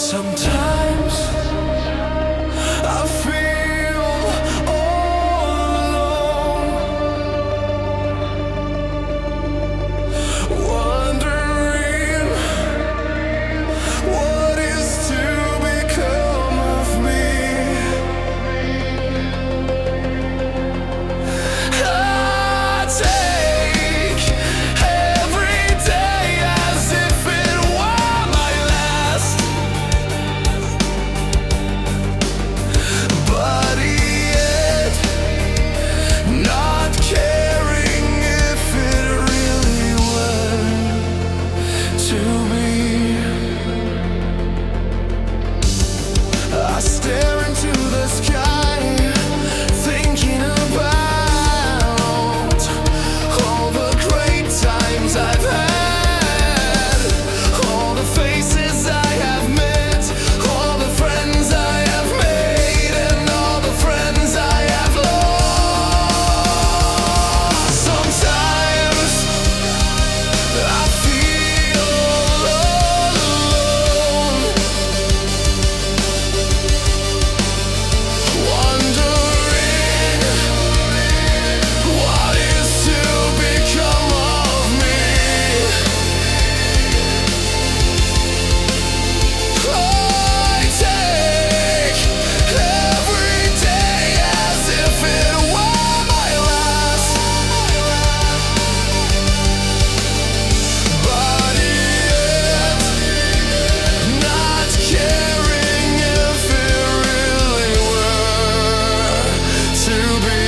Sometimes I feel all alone, wondering what is to become of me. I take every day as if it were my last, but yet not caring if it really were to be. I stare into the sky, thinking about all the great times I've had, all the faces I have met, all the friends I have made, and all the friends I have lost. Sometimes I feel all alone, wondering what is to become of me. I take every day as if it were my last, but yet not caring if it really were to be.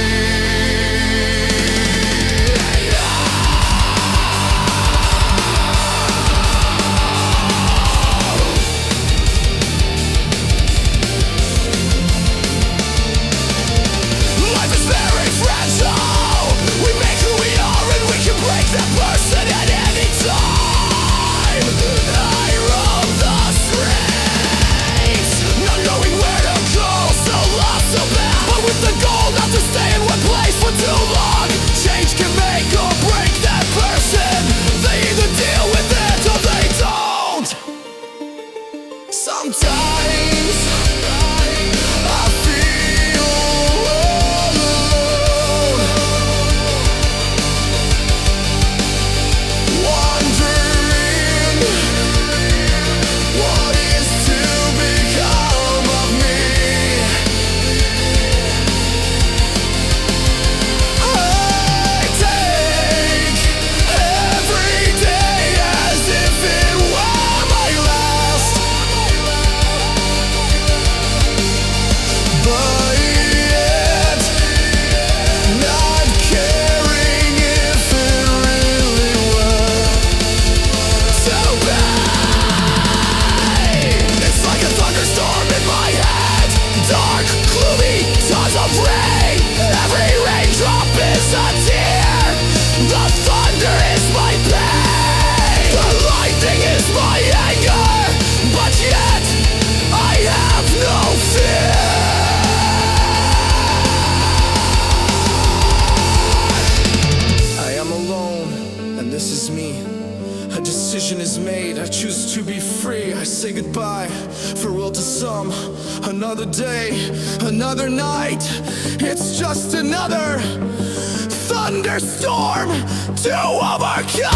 Life is very fragile. We make who we are and we can break that person at any time. I roam the streets, not knowing where to go, so lost, so bad, but with the goal not to stay in one place for too long. Change can make or break that person. They either deal with it or they don't. Sometimes I feel all alone, wondering what is to become of me. I take every day as if it were my last, but yet not caring if it really were to be. It's like a thunderstorm in my head, dark, gloomy, tons of rain. Every raindrop is a tear. The thunder is my pain. The lightning is my anger, but yet I have no fear. I am alone, and this is me. A decision is made, I choose to be free. I say goodbye, farewell to some. Another day, another night. It's just another thunderstorm to overcome.